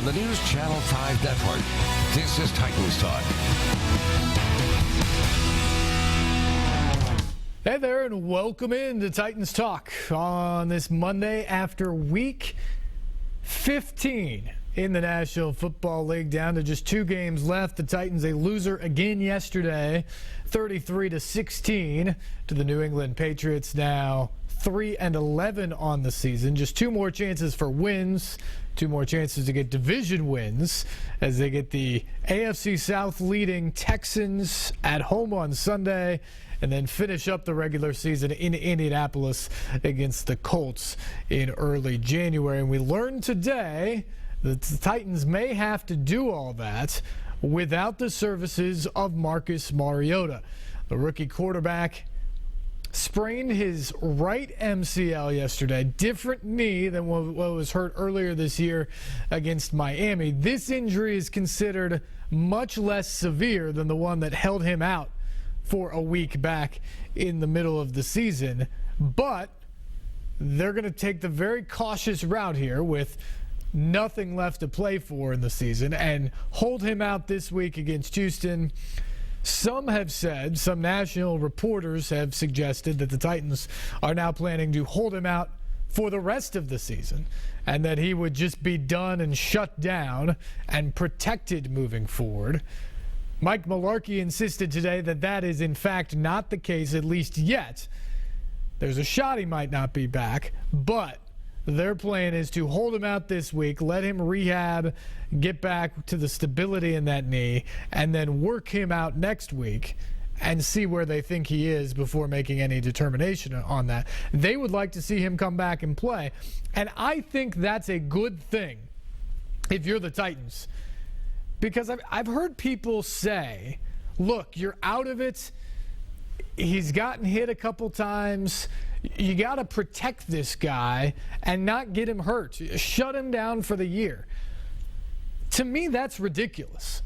the NewsChannel 5 network. This is Titans Talk. Hey there, and welcome in to Titans Talk on this Monday after week 15 in the National Football League. Down to just 2 games left. The Titans a loser again yesterday, 33-16 to the New England Patriots. Now 3-11 on the season. Just 2 more chances for wins, 2 more chances to get division wins as they get the AFC South leading Texans at home on Sunday, and then finish up the regular season in Indianapolis against the Colts in early January. And we learned today that the Titans may have to do all that without the services of Marcus Mariota. The rookie quarterback sprained his right MCL yesterday. Different knee than what was hurt earlier this year against Miami. This injury is considered much less severe than the one that held him out for a week back in the middle of the season. But they're going to take the very cautious route here with nothing left to play for in the season and hold him out this week against Houston. Some have said, some national reporters have suggested that the Titans are now planning to hold him out for the rest of the season and that he would just be done and shut down and protected moving forward. Mike Mularkey insisted today that that is in fact not the case, at least yet. There's a shot he might not be back, but their plan is to hold him out this week, let him rehab, get back to the stability in that knee, and then work him out next week and see where they think he is before making any determination on that. They would like to see him come back and play, and I think that's a good thing if you're the Titans. Because I've heard people say, look, you're out of it. He's gotten hit a couple times. You got to protect this guy and not get him hurt. Shut him down for the year. To me, that's ridiculous.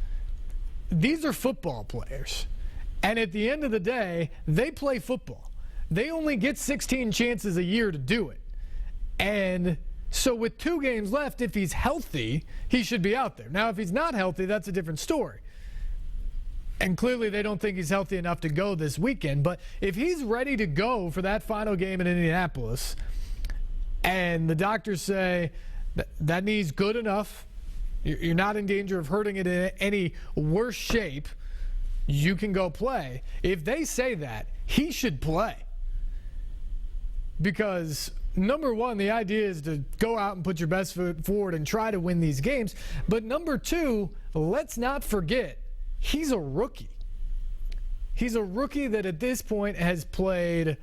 These are football players. And at the end of the day, they play football. They only get 16 chances a year to do it. And so with 2 games left, if he's healthy, he should be out there. Now, if he's not healthy, that's a different story. And clearly they don't think he's healthy enough to go this weekend. But if he's ready to go for that final game in Indianapolis, and the doctors say that knee's good enough, you're not in danger of hurting it in any worse shape, you can go play. If they say that, he should play. Because number one, the idea is to go out and put your best foot forward and try to win these games. But number 2, let's not forget, he's a rookie. He's a rookie that at this point has played,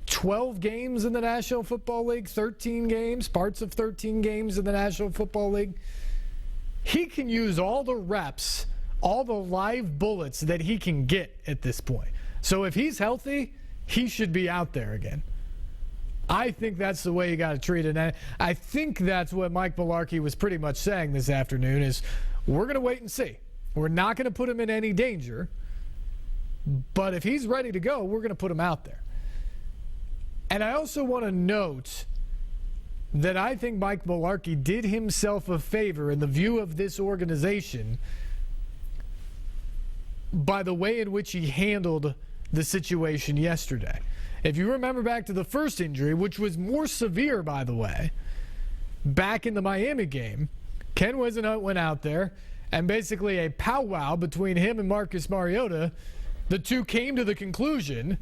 12 games in the National Football League, 13 games, parts of 13 games in the National Football League. He can use all the reps, all the live bullets that he can get at this point. So if he's healthy, he should be out there again. I think that's the way you got to treat it. And I think that's what Mike Mularkey was pretty much saying this afternoon is we're going to wait and see. We're not going to put him in any danger. But if he's ready to go, we're going to put him out there. And I also want to note that I think Mike Mularkey did himself a favor in the view of this organization by the way in which he handled the situation yesterday. If you remember back to the first injury, which was more severe, by the way, back in the Miami game, Ken Whisenhunt went out there, and basically a powwow between him and Marcus Mariota, the two came to the conclusion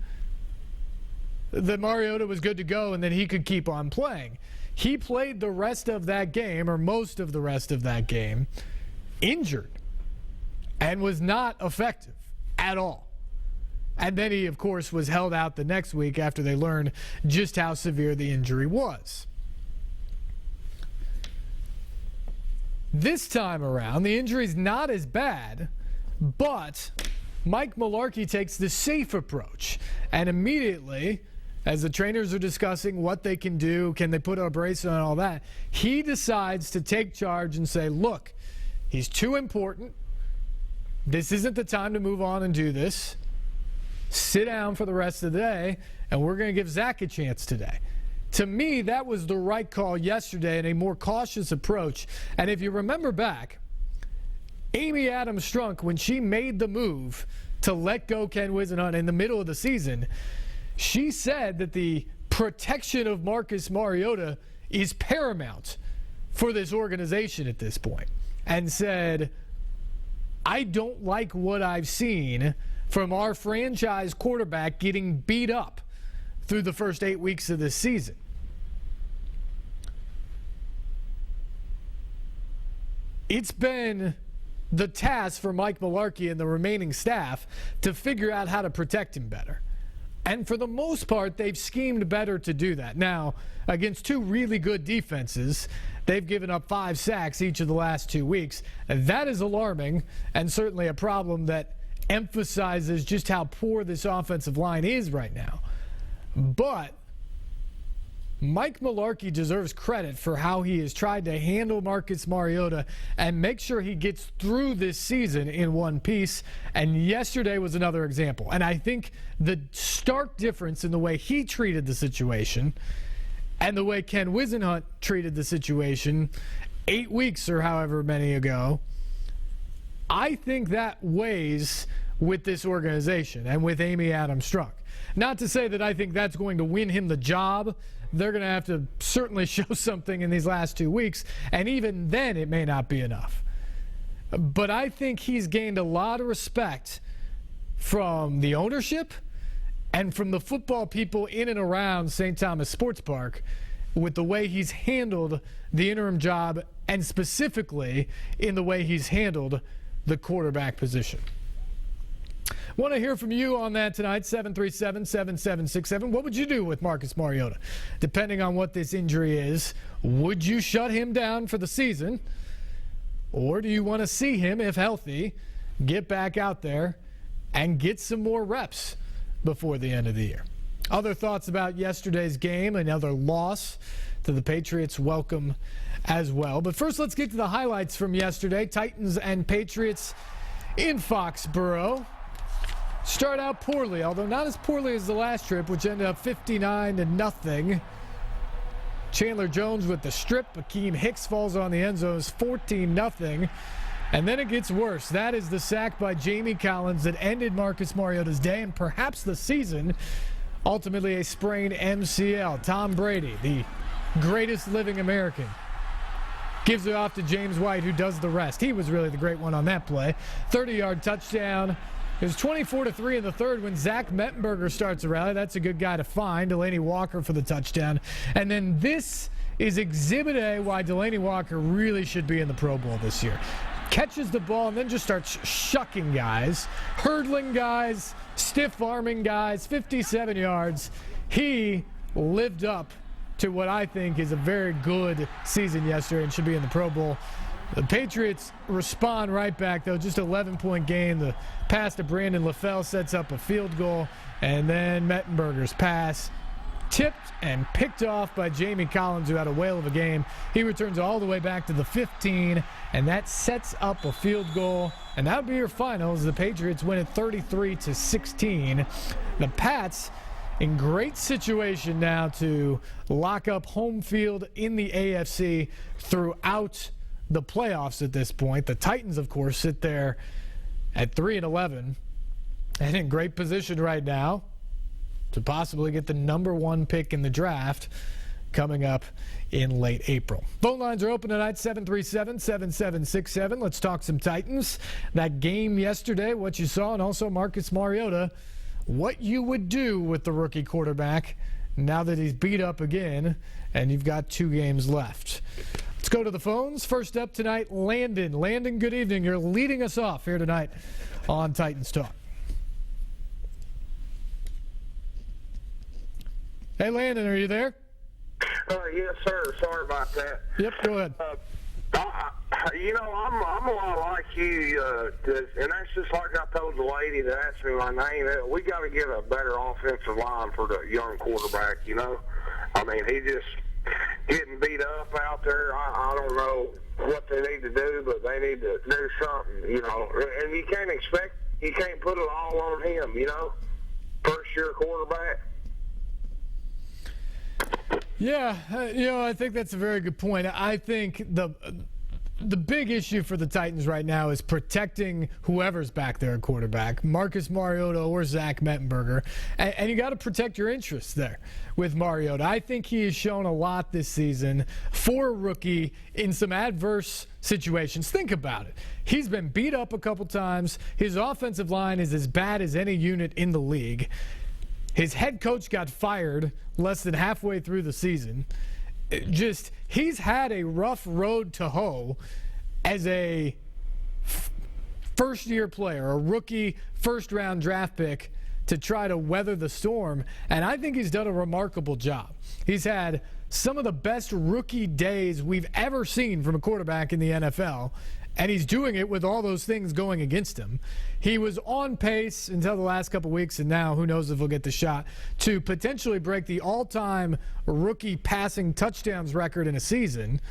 that Mariota was good to go and that he could keep on playing. He played the rest of that game, or most of the rest of that game, injured and was not effective at all. And then he, of course, was held out the next week after they learned just how severe the injury was. This time around, the injury's not as bad, but Mike Mularkey takes the safe approach. And immediately, as the trainers are discussing what they can do, can they put a brace on and all that, he decides to take charge and say, look, he's too important. This isn't the time to move on and do this. Sit down for the rest of the day, and we're going to give Zach a chance today. to me, that was the right call yesterday and a more cautious approach. And if you remember back, Amy Adams Strunk, when she made the move to let go Ken Whisenhunt in the middle of the season, she said that the protection of Marcus Mariota is paramount for this organization at this point, and said, I don't like what I've seen from our franchise quarterback getting beat up through the first 8 weeks of this season. It's been the task for Mike Mularkey and the remaining staff to figure out how to protect him better. And for the most part, they've schemed better to do that. Now, against two really good defenses, they've given up 5 sacks each of the last 2 weeks. That is alarming, and certainly a problem that emphasizes just how poor this offensive line is right now. But Mike Mularkey deserves credit for how he has tried to handle Marcus Mariota and make sure he gets through this season in one piece. And yesterday was another example. And I think the stark difference in the way he treated the situation and the way Ken Whisenhunt treated the situation 8 weeks or however many ago, I think that weighs with this organization and with Amy Adams Strunk. Not to say that I think that's going to win him the job. They're going to have to certainly show something in these last 2 weeks, and even then it may not be enough. But I think he's gained a lot of respect from the ownership and from the football people in and around St. Thomas Sports Park with the way he's handled the interim job, and specifically in the way he's handled the quarterback position. Want to hear from you on that tonight, 737-7767. What would you do with Marcus Mariota? Depending on what this injury is, would you shut him down for the season? Or do you want to see him, if healthy, get back out there and get some more reps before the end of the year? Other thoughts about yesterday's game, another loss to the Patriots, welcome as well. But first, let's get to the highlights from yesterday. Titans and Patriots in Foxborough. Start out poorly, although not as poorly as the last trip, which ended up 59-0. Chandler Jones with the strip. Akeem Hicks falls on the end zone. It's 14-0. And then it gets worse. That is the sack by Jamie Collins that ended Marcus Mariota's day and perhaps the season. Ultimately a sprained MCL. Tom Brady, the greatest living American, gives it off to James White, who does the rest. He was really the great one on that play. 30-yard touchdown. It was 24-3 in the third when Zach Mettenberger starts a rally. That's a good guy to find. Delaney Walker for the touchdown. And then this is Exhibit A why Delaney Walker really should be in the Pro Bowl this year. Catches the ball and then just starts shucking guys, hurdling guys, stiff-arming guys, 57 yards. He lived up to what I think is a very good season yesterday and should be in the Pro Bowl. The Patriots respond right back, though. Just 11-point game. The pass to Brandon LaFell sets up a field goal. And then Mettenberger's pass tipped and picked off by Jamie Collins, who had a whale of a game. He returns all the way back to the 15, and that sets up a field goal. And that would be your final as the Patriots win it 33-16. The Pats in great situation now to lock up home field in the AFC throughout the playoffs at this point. The Titans, of course, sit there at 3-11 and in great position right now to possibly get the #1 pick in the draft coming up in late April. Phone lines are open tonight, 737-7767. Let's talk some Titans. That game yesterday, what you saw, and also Marcus Mariota, what you would do with the rookie quarterback now that he's beat up again and you've got 2 games left. Let's go to the phones. First up tonight, Landon. Landon, good evening. You're leading us off here tonight on Titans Talk. Hey, Landon, are you there? Yes, sir. Sorry about that. Yep, go ahead. I'm a lot like you, and that's just like I told the lady that asked me my name. We got to get a better offensive line for the young quarterback, I mean, he just getting beat up out there. I don't know what they need to do, but they need to do something, And you can't put it all on him, First-year quarterback. Yeah, I think that's a very good point. I think the big issue for the Titans right now is protecting whoever's back there at quarterback, Marcus Mariota or Zach Mettenberger. And you got to protect your interests there with Mariota. I think he has shown a lot this season for a rookie in some adverse situations. Think about it. He's been beat up a couple times. His offensive line is as bad as any unit in the league. His head coach got fired less than halfway through the season. He's had a rough road to hoe as a first-year player, a rookie first-round draft pick to try to weather the storm, and I think he's done a remarkable job. He's had some of the best rookie days we've ever seen from a quarterback in the NFL, and he's doing it with all those things going against him. He was on pace until the last couple weeks, and now who knows if he'll get the shot to potentially break the all-time rookie passing touchdowns record in a season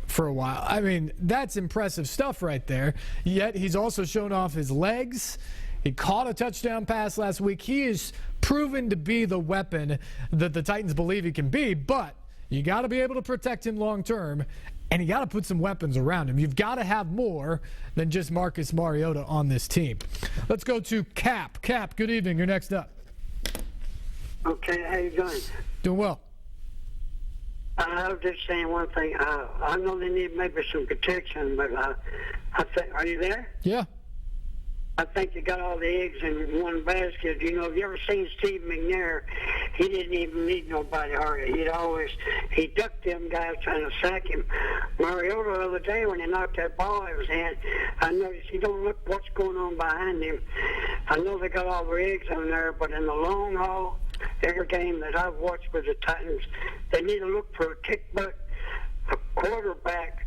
for a while. I mean, that's impressive stuff right there. Yet he's also shown off his legs. He caught a touchdown pass last week. He is proven to be the weapon that the Titans believe he can be, but you got to be able to protect him long term. And you got to put some weapons around him. You've got to have more than just Marcus Mariota on this team. Let's go to Cap. Cap, good evening. You're next up. Okay, how you doing? Doing well. I was just saying one thing. I know they need maybe some protection, but I think, are you there? Yeah. I think you got all the eggs in one basket. You know, have you ever seen Steve McNair? He didn't even need nobody hardly. He ducked them guys trying to sack him. Mariota the other day when he knocked that ball out of his hand, I noticed he don't look what's going on behind him. I know they got all their eggs on there, but in the long haul, every game that I've watched with the Titans, they need to look for a kick-butt, a quarterback,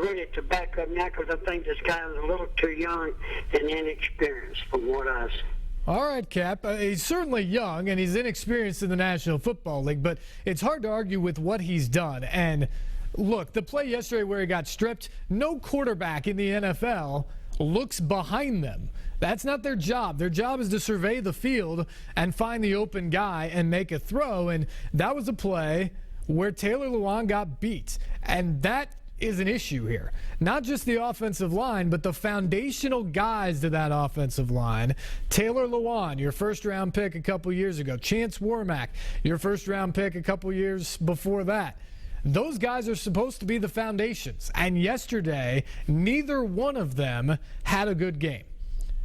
ready to back up now, because I think this guy is a little too young and inexperienced from what I see. All right, Cap. He's certainly young and he's inexperienced in the National Football League, but it's hard to argue with what he's done. And look, the play yesterday where he got stripped, no quarterback in the NFL looks behind them. That's not their job. Their job is to survey the field and find the open guy and make a throw. And that was a play where Taylor Lewan got beat. And that is an issue here. Not just the offensive line, but the foundational guys to that offensive line. Taylor Lewan, your first-round pick a couple years ago. Chance Warmack, your first-round pick a couple years before that. Those guys are supposed to be the foundations. And yesterday, neither one of them had a good game.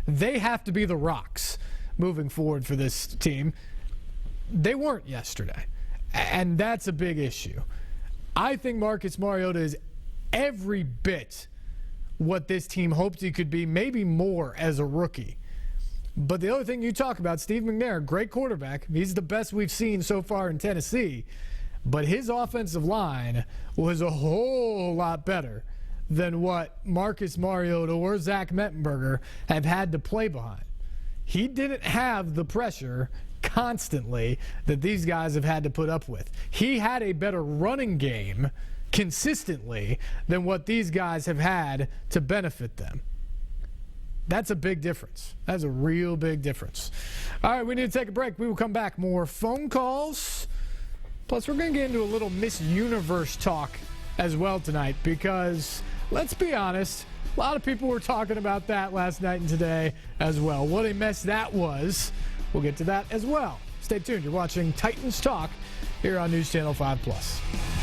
They have to be the rocks moving forward for this team. They weren't yesterday. And that's a big issue. I think Marcus Mariota is every bit what this team hoped he could be, maybe more as a rookie. But the other thing you talk about, Steve McNair, great quarterback. He's the best we've seen so far in Tennessee. But his offensive line was a whole lot better than what Marcus Mariota or Zach Mettenberger have had to play behind. He didn't have the pressure constantly that these guys have had to put up with. He had a better running game consistently than what these guys have had to benefit them. That's a big difference. That's a real big difference. All right, we need to take a break. We will come back. More phone calls. Plus, we're going to get into a little Miss Universe talk as well tonight because, let's be honest, a lot of people were talking about that last night and today as well. What a mess that was. We'll get to that as well. Stay tuned. You're watching Titans Talk here on News Channel 5+.